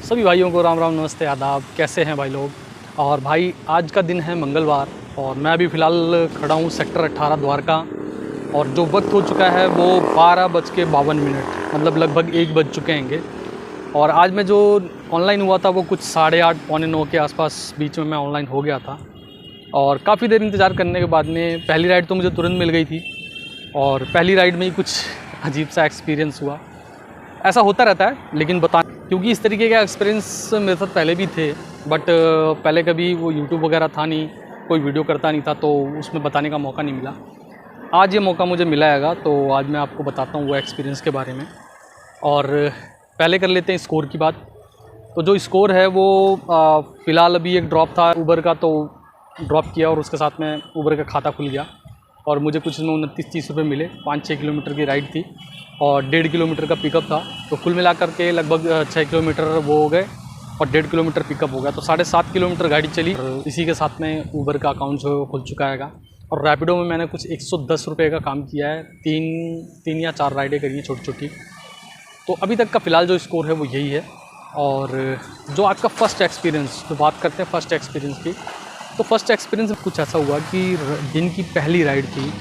सभी भाइयों को राम राम, नमस्ते, आदाब। कैसे हैं भाई लोग? और भाई आज का दिन है मंगलवार और मैं अभी फ़िलहाल खड़ा हूँ सेक्टर 18 द्वारका। और जो वक्त हो चुका है वो 12:52, मतलब लगभग 1 बज चुके हैंगे। और आज मैं जो ऑनलाइन हुआ था वो कुछ 8:30 पौने 9 के आसपास बीच में मैं ऑनलाइन हो गया था। और काफ़ी देर इंतज़ार करने के बाद में पहली राइड तो मुझे तुरंत मिल गई थी। और पहली राइड में ही कुछ अजीब सा एक्सपीरियंस हुआ। ऐसा होता रहता है, लेकिन क्योंकि इस तरीके का एक्सपीरियंस मेरे साथ पहले भी थे, बट पहले कभी वो यूट्यूब वगैरह था नहीं, कोई वीडियो करता नहीं था, तो उसमें बताने का मौका नहीं मिला। आज ये मौका मुझे मिला हैगा, तो आज मैं आपको बताता हूँ वो एक्सपीरियंस के बारे में। और पहले कर लेते हैं स्कोर की बात। तो जो स्कोर है वो फ़िलहाल अभी एक ड्रॉप था ऊबर का, तो ड्रॉप किया और उसके साथ में ऊबर का खाता खुल गया और मुझे कुछ इसमें 29-30 रुपये मिले। 5-6 किलोमीटर की राइड थी और 1.5 किलोमीटर का पिकअप था, तो कुल मिलाकर के लगभग 6 किलोमीटर वो हो गए और 1.5 किलोमीटर पिकअप हो गया, तो 7.5 किलोमीटर गाड़ी चली। और इसी के साथ में ऊबर का अकाउंट जो खुल चुका हैगा। और रैपिडो में मैंने कुछ 110 रुपये का काम किया है। तीन या 4 राइडें करी हैं छोटी छोटी। तो अभी तक का फ़िलहाल जो स्कोर है वो यही है। और जो आज का फ़र्स्ट एक्सपीरियंस, तो बात करते हैं फ़र्स्ट एक्सपीरियंस की। तो फर्स्ट एक्सपीरियंस कुछ ऐसा हुआ कि दिन की पहली राइड थी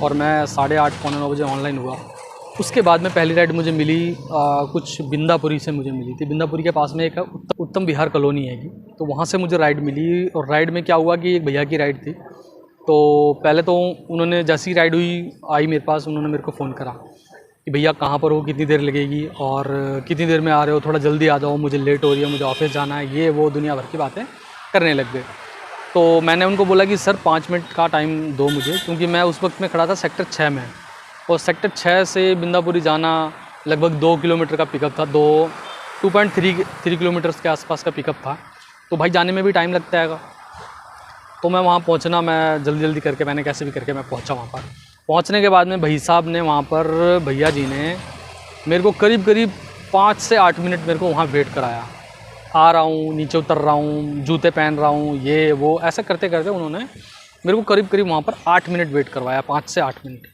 और मैं 8:30 पौने 9 बजे ऑनलाइन हुआ। उसके बाद में पहली राइड मुझे मिली कुछ बिंदापुरी से मुझे मिली थी। बिंदापुरी के पास में एक उत्तम विहार कॉलोनी हैगी, तो वहाँ से मुझे राइड मिली। और राइड में क्या हुआ कि एक भैया की राइड थी। तो पहले तो उन्होंने जैसी राइड आई मेरे पास, उन्होंने मेरे को फ़ोन करा कि भैया कहाँ पर हो, कितनी देर लगेगी और कितनी देर में आ रहे हो, थोड़ा जल्दी आ जाओ, मुझे लेट हो रही है, मुझे ऑफिस जाना है, ये वो दुनिया भर की बातें करने लग गए। तो मैंने उनको बोला कि सर 5 मिनट का टाइम दो मुझे, क्योंकि मैं उस वक्त में खड़ा था सेक्टर 6 में और सेक्टर 6 से बिंदापुरी जाना लगभग 2 किलोमीटर का पिकअप था। 2.3 किलोमीटर्स के आसपास का पिकअप था, तो भाई जाने में भी टाइम लगता है। तो मैं वहाँ पहुँचना, मैं जल्दी करके मैंने कैसे भी करके मैं पहुँचा वहाँ पर। पहुँचने के बाद में भाई साहब ने वहाँ पर, भैया जी ने मेरे को करीब 5 से 8 मिनट मेरे को वहाँ वेट कराया। आ रहा हूँ, नीचे उतर रहा हूँ, जूते पहन रहा हूँ, ये वो ऐसा करते करते उन्होंने मेरे को करीब वहाँ पर 8 मिनट वेट करवाया, 5 से 8 मिनट।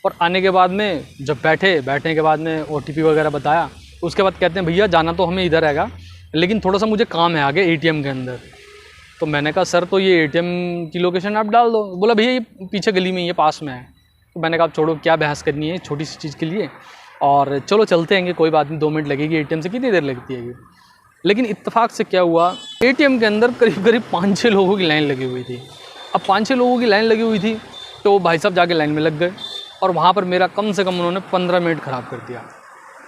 और आने के बाद में जब बैठने के बाद में OTP वगैरह बताया, उसके बाद कहते हैं भैया जाना तो हमें इधर हैगा, लेकिन थोड़ा सा मुझे काम है आगे ATM के अंदर। तो मैंने कहा सर तो ये ATM की लोकेशन आप डाल दो। बोला भैया ये पीछे गली में, ये पास में है। तो मैंने कहा छोड़ो, क्या बहस करनी है छोटी सी चीज़ के लिए, और चलो चलते हैं, कोई बात नहीं, 2 मिनट लगेगी, ATM से कितनी देर लगती है। लेकिन इत्तेफाक से क्या हुआ, ATM के अंदर करीब 5-6 लोगों की लाइन लगी हुई थी। अब 5-6 लोगों की लाइन लगी हुई थी, तो भाई साहब जाके लाइन में लग गए और वहाँ पर मेरा कम से कम उन्होंने 15 मिनट ख़राब कर दिया।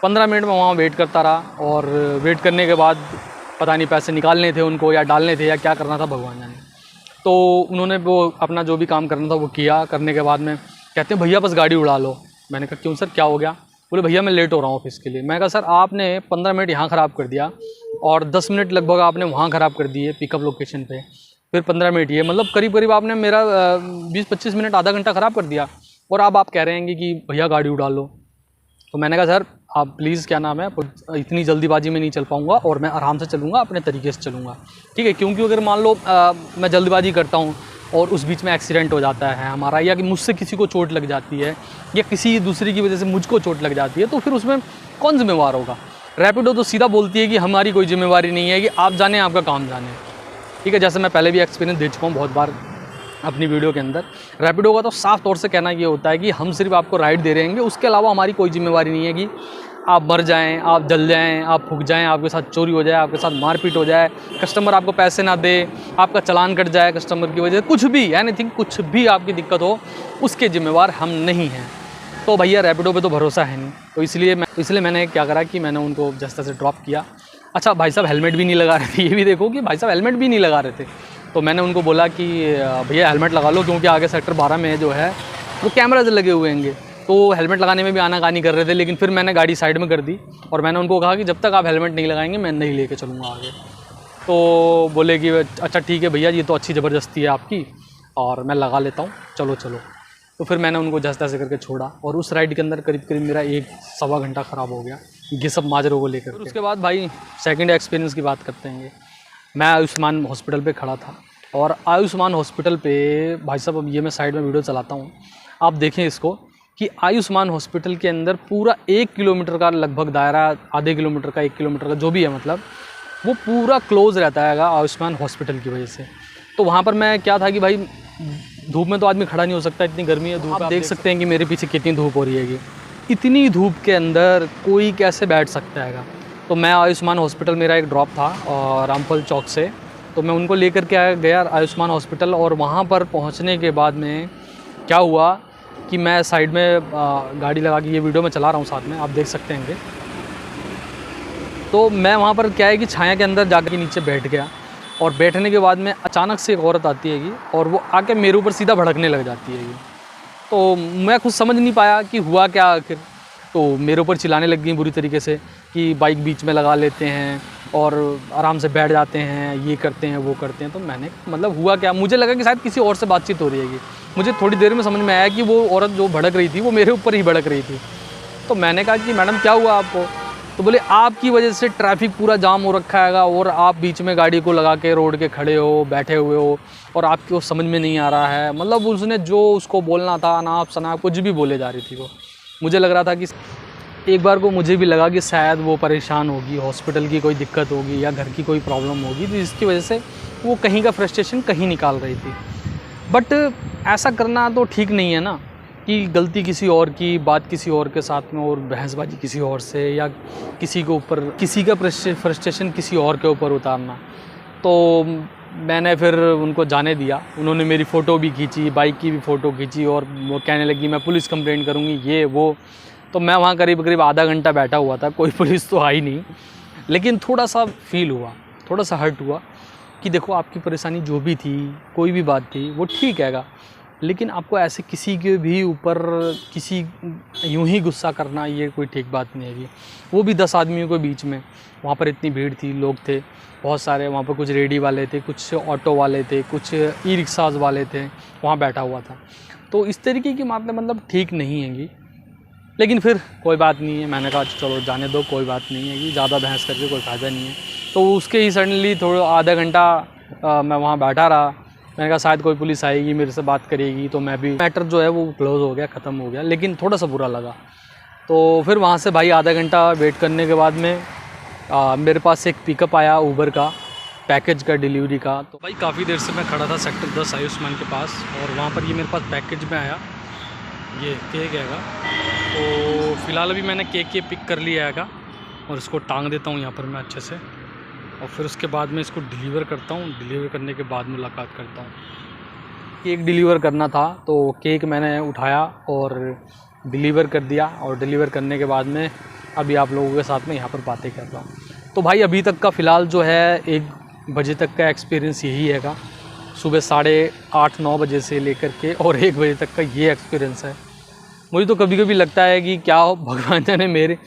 15 मिनट में वहाँ वेट करता रहा और वेट करने के बाद पता नहीं पैसे निकालने थे उनको या डालने थे या क्या करना था, भगवान जाने। तो उन्होंने वो अपना जो भी काम करना था वो किया। करने के बाद में कहते हैं भैया बस गाड़ी उड़ा लो। मैंने कहा क्यों सर, क्या हो गया? बोले भैया मैं लेट हो रहा हूँ ऑफिस के लिए। मैं कहा सर आपने 15 मिनट यहाँ ख़राब कर दिया और 10 मिनट लगभग आपने वहाँ ख़राब कर दिए पिकअप लोकेशन पे, फिर 15 मिनट ये, मतलब करीब आपने मेरा 20-25 मिनट, आधा घंटा ख़राब कर दिया। और अब आप कह रहे हैं कि भैया गाड़ी उड़ा लो। तो मैंने कहा सर आप प्लीज़, क्या नाम है, इतनी जल्दीबाजी में नहीं चल पाऊँगा और मैं आराम से चलूँगा, अपने तरीके से चलूँगा, ठीक है? क्योंकि अगर मान लो मैं जल्दबाजी करता हूँ और उस बीच में एक्सीडेंट हो जाता है हमारा, या कि मुझसे किसी को चोट लग जाती है या किसी दूसरे की वजह से मुझको चोट लग जाती है, तो फिर उसमें कौन जिम्मेवार होगा? रैपिडो तो सीधा बोलती है कि हमारी कोई जिम्मेवारी नहीं है, कि आप जाने, आपका काम जाने, ठीक है? जैसे मैं पहले भी एक्सपीरियंस दे चुका हूँ बहुत बार अपनी वीडियो के अंदर। रैपिडो का तो साफ तौर से कहना ये होता है कि हम सिर्फ आपको राइड दे रहे हैं, उसके अलावा हमारी कोई जिम्मेवारी नहीं है कि आप मर जाएं, आप जल जाएं, आप फूक जाएं, आपके साथ चोरी हो जाए, आपके साथ मारपीट हो जाए, कस्टमर आपको पैसे ना दे, आपका चालान कट जाए कस्टमर की वजह से, कुछ भी, एनीथिंग, कुछ भी आपकी दिक्कत हो, उसके जिम्मेवार हम नहीं हैं। तो भैया रैपिडो पे तो भरोसा है नहीं, तो इसलिए मैंने क्या करा कि मैंने उनको जैसे तैसे ड्रॉप किया। अच्छा, भाई साहब हेलमेट भी नहीं लगा रहे थे, ये भी देखो कि भाई साहब हेलमेट भी नहीं लगा रहे थे। तो मैंने उनको बोला कि भैया हेलमेट लगा लो, क्योंकि आगे सेक्टर 12 में जो है वो कैमराज लगे हुए होंगे। तो हेलमेट लगाने में भी आनाकानी कर रहे थे, लेकिन फिर मैंने गाड़ी साइड में कर दी और मैंने उनको कहा कि जब तक आप हेलमेट नहीं लगाएंगे मैं नहीं लेके चलूँगा आगे। तो बोले कि अच्छा ठीक है भैया, ये तो अच्छी ज़बरदस्ती है आपकी और मैं लगा लेता हूँ, चलो। तो फिर मैंने उनको जैसे तैसे करके छोड़ा और उस राइड के अंदर करीब मेरा 1-1.25 घंटा ख़राब हो गया, ये सब माजरों को लेकर। फिर उसके बाद भाई सेकंड एक्सपीरियंस की बात करते हैं। मैं आयुष्मान हॉस्पिटल पे खड़ा था और आयुष्मान हॉस्पिटल पे भाई साहब, अब ये मैं साइड में वीडियो चलाता हूँ, आप देखें इसको, कि आयुष्मान हॉस्पिटल के अंदर पूरा 1 किलोमीटर का लगभग दायरा, आधे किलोमीटर का, 1 किलोमीटर का, जो भी है, मतलब वो पूरा क्लोज़ रहता है आयुष्मान हॉस्पिटल की वजह से। तो वहाँ पर मैं क्या था कि भाई धूप में तो आदमी खड़ा नहीं हो सकता, इतनी गर्मी है, धूप आप देख सकते हैं कि मेरे पीछे कितनी धूप हो रही है। इतनी धूप के अंदर कोई कैसे बैठ सकता है। तो मैं आयुष्मान हॉस्पिटल, मेरा एक ड्रॉप था और रामफल चौक से, तो मैं उनको लेकर के गया आयुष्मान हॉस्पिटल। और वहाँ पर पहुँचने के बाद में क्या हुआ कि मैं साइड में गाड़ी लगा के, ये वीडियो मैं चला रहा हूँ साथ में, आप देख सकते हैं। तो मैं वहाँ पर क्या है कि छाया के अंदर जाकर नीचे बैठ गया, और बैठने के बाद में अचानक से एक औरत आती है और वो आके मेरे ऊपर सीधा भड़कने लग जाती है। तो मैं कुछ समझ नहीं पाया कि हुआ क्या आखिर। तो मेरे ऊपर चिल्लाने लग गई बुरी तरीके से कि बाइक बीच में लगा लेते हैं और आराम से बैठ जाते हैं, ये करते हैं वो करते हैं। तो मैंने मतलब हुआ क्या, मुझे लगा कि शायद किसी और से बातचीत हो रही है। मुझे थोड़ी देर में समझ में आया कि वो औरत जो भड़क रही थी वो मेरे ऊपर ही भड़क रही थी। तो मैंने कहा कि मैडम क्या हुआ आपको? तो बोले आपकी वजह से ट्रैफिक पूरा जाम हो रखा है और आप बीच में गाड़ी को लगा के रोड के खड़े हो, बैठे हुए हो, और आपको समझ में नहीं आ रहा है। मतलब उसने जो उसको बोलना था अनाप शनाप कुछ भी बोले जा रही थी वो। मुझे लग रहा था कि एक बार को मुझे भी लगा कि शायद वो परेशान होगी, हॉस्पिटल की कोई दिक्कत होगी या घर की कोई प्रॉब्लम होगी, जिसकी वजह से वो कहीं का फ्रस्ट्रेशन कहीं निकाल रही थी। बट ऐसा करना तो ठीक नहीं है ना, कि गलती किसी और की, बात किसी और के साथ में और बहसबाजी किसी और से, या किसी के ऊपर किसी का फ्रस्ट्रेशन किसी और के ऊपर उतारना। तो मैंने फिर उनको जाने दिया। उन्होंने मेरी फ़ोटो भी खींची, बाइक की भी फ़ोटो खींची, और वो कहने लगी मैं पुलिस कंप्लेंट करूँगी, ये वो। तो मैं वहाँ करीब आधा घंटा बैठा हुआ था, कोई पुलिस तो आई नहीं। लेकिन थोड़ा सा फील हुआ, थोड़ा सा हर्ट हुआ कि देखो आपकी परेशानी जो भी थी, कोई भी बात थी, वो ठीक हैगा, लेकिन आपको ऐसे किसी के भी ऊपर किसी यूं ही गुस्सा करना, ये कोई ठीक बात नहीं है। वो भी 10 आदमियों के बीच में, वहाँ पर इतनी भीड़ थी, लोग थे बहुत सारे। वहाँ पर कुछ रेडी वाले थे, कुछ ऑटो वाले थे, कुछ ई रिक्शाज वाले थे, वहाँ बैठा हुआ था। तो इस तरीके की बातें मतलब ठीक नहीं हैंगी। लेकिन फिर कोई बात नहीं है, मैंने कहा चलो जाने दो, कोई बात नहीं है, ज़्यादा बहस करके कोई फ़ायदा नहीं है। तो उसके ही सडनली थोड़ा आधा घंटा मैं वहाँ बैठा रहा। मैंने कहा शायद कोई पुलिस आएगी, मेरे से बात करेगी, तो मैं भी, मैटर जो है वो क्लोज़ हो गया, ख़त्म हो गया। लेकिन थोड़ा सा बुरा लगा। तो फिर वहाँ से भाई आधा घंटा वेट करने के बाद में मेरे पास एक पिकअप आया ऊबर का, पैकेज का, डिलीवरी का। तो भाई काफ़ी देर से मैं खड़ा था सेक्टर 10 आयुष्मान के पास, और वहाँ पर ये मेरे पास पैकेज में आया, ये केक हैगा। तो फ़िलहाल अभी मैंने केक ये पिक कर लिया हैगा, और इसको टांग देता हूँ यहाँ पर मैं अच्छे से, और फिर उसके बाद में इसको डिलीवर करता हूँ। डिलीवर करने के बाद मुलाकात करता हूँ। केक डिलीवर करना था, तो केक मैंने उठाया और डिलीवर कर दिया, और डिलीवर करने के बाद में अभी आप लोगों के साथ में यहाँ पर बातें कर रहा हूँ। तो भाई अभी तक का फ़िलहाल जो है 1 बजे तक का एक्सपीरियंस यही हैगा। सुबह 8:30-9 बजे से लेकर के और 1 बजे तक का ये एक्सपीरियंस है। मुझे तो कभी कभी लगता है कि क्या भगवान जाने मेरे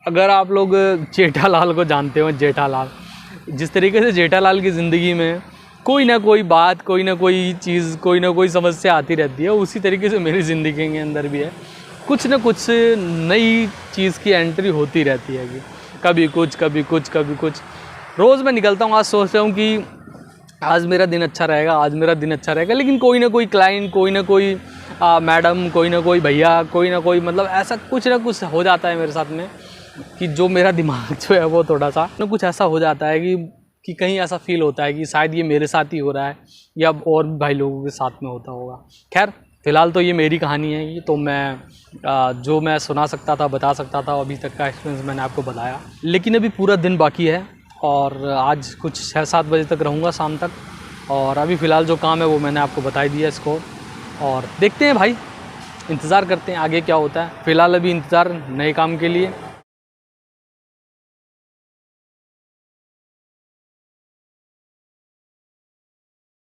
अगर आप लोग जेठालाल को जानते हो, जेठालाल, जिस तरीके से जेठालाल की ज़िंदगी में कोई ना कोई बात, कोई ना कोई चीज़, कोई ना कोई समस्या आती रहती है, उसी तरीके से मेरी ज़िंदगी के अंदर भी है। कुछ ना कुछ नई चीज़ की एंट्री होती रहती है कि कभी कुछ, कभी कुछ, कभी कुछ। रोज़ मैं निकलता हूँ, आज सोचता हूँ कि आज मेरा दिन अच्छा रहेगा, आज मेरा दिन अच्छा रहेगा, लेकिन कोई ना कोई क्लाइंट, कोई ना कोई मैडम, कोई ना कोई भैया, कोई ना कोई, मतलब ऐसा कुछ ना कुछ हो जाता है मेरे साथ में कि जो मेरा दिमाग जो है वो थोड़ा सा ना कुछ ऐसा हो जाता है कि कहीं ऐसा फील होता है कि शायद ये मेरे साथ ही हो रहा है या और भाई लोगों के साथ में होता होगा। खैर फ़िलहाल तो ये मेरी कहानी है, ये तो मैं जो मैं सुना सकता था, बता सकता था, अभी तक का एक्सपीरियंस मैंने आपको बताया। लेकिन अभी पूरा दिन बाकी है, और आज कुछ 6-7 बजे तक रहूँगा शाम तक, और अभी फ़िलहाल जो काम है वो मैंने आपको बता ही दिया इसको, और देखते हैं भाई, इंतज़ार करते हैं आगे क्या होता है। फ़िलहाल अभी इंतज़ार नए काम के लिए।